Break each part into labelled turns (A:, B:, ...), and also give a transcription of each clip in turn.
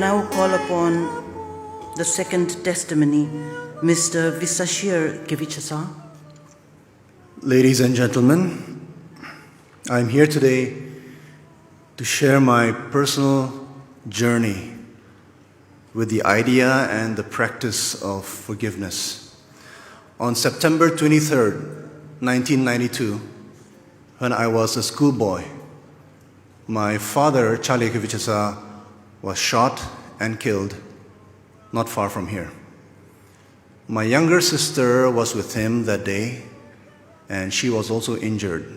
A: now call upon the second testimony, Mr. Visasier Kevichusa.
B: Ladies and gentlemen, I'm here today to share my personal journey with the idea and the practice of forgiveness. On September 23rd, 1992, when I was a schoolboy, my father, Charlie Kevichusa, was shot and killed not far from here. My younger sister was with him that day, and she was also injured.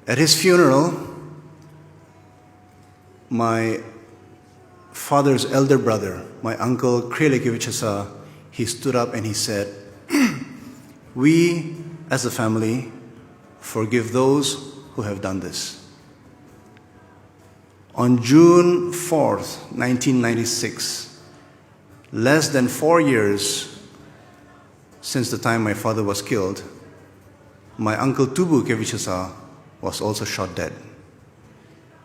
B: At his funeral, my father's elder brother, my uncle Kevichusa, he stood up and he said, "We as a family forgive those who have done this." On June 4th, 1996, less than 4 years since the time my father was killed, my uncle Kevichusa was also shot dead.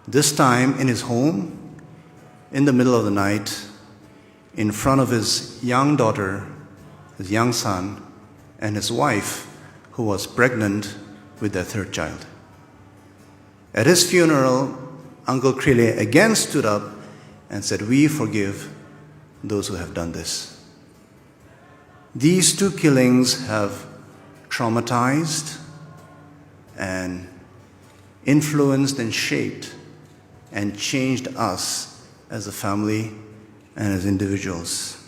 B: This time in his home, in the middle of the night, in front of his young daughter, his young son, and his wife, who was pregnant with their third child. At his funeral, Uncle Krele again stood up and said, "We forgive those who have done this." These two killings have traumatized and influenced and shaped and changed us as a family and as individuals.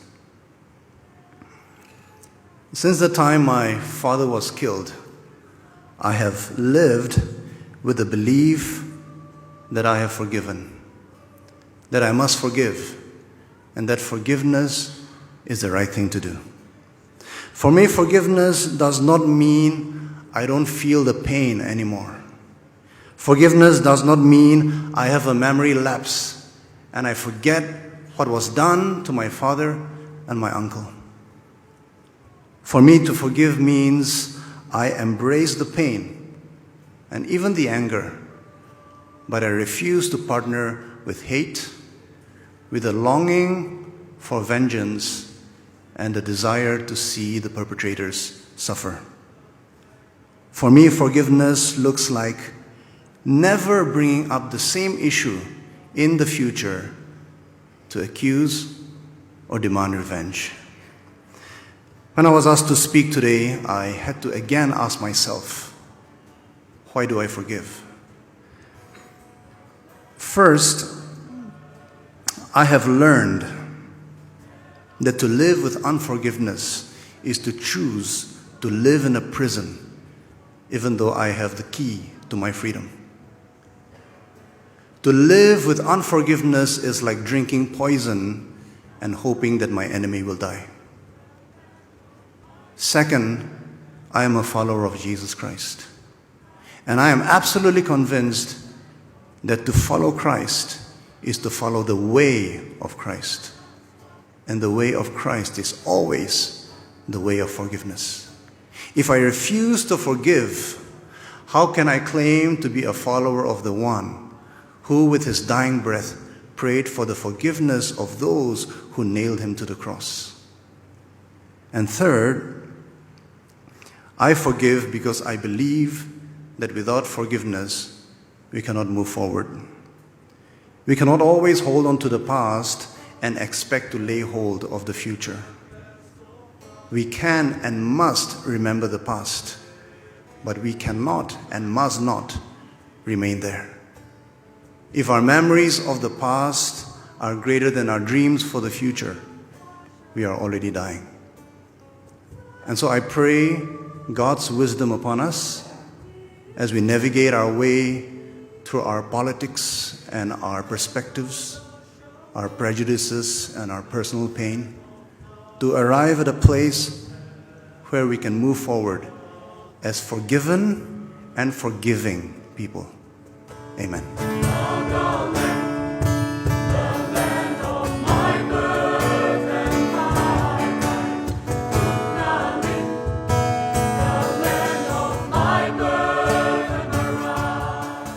B: Since the time my father was killed, I have lived with the belief that I have forgiven, that I must forgive, and that forgiveness is the right thing to do. For me, forgiveness does not mean I don't feel the pain anymore. Forgiveness does not mean I have a memory lapse and I forget what was done to my father and my uncle. For me, to forgive means I embrace the pain and even the anger, but I refuse to partner with hate, with a longing for vengeance and a desire to see the perpetrators suffer. For me, forgiveness looks like never bringing up the same issue in the future to accuse or demand revenge. When I was asked to speak today, I had to again ask myself, why do I forgive? First, I have learned that to live with unforgiveness is to choose to live in a prison, even though I have the key to my freedom. To live with unforgiveness is like drinking poison and hoping that my enemy will die. Second, I am a follower of Jesus Christ, and I am absolutely convinced that to follow Christ is to follow the way of Christ. And the way of Christ is always the way of forgiveness. If I refuse to forgive, how can I claim to be a follower of the one who with his dying breath prayed for the forgiveness of those who nailed him to the cross? And third, I forgive because I believe that without forgiveness, we cannot move forward. We cannot always hold on to the past and expect to lay hold of the future. We can and must remember the past, but we cannot and must not remain there. If our memories of the past are greater than our dreams for the future, we are already dying. And so I pray God's wisdom upon us as we navigate our way through our politics and our perspectives, our prejudices and our personal pain, to arrive at a place where we can move forward as forgiven and forgiving people. Amen.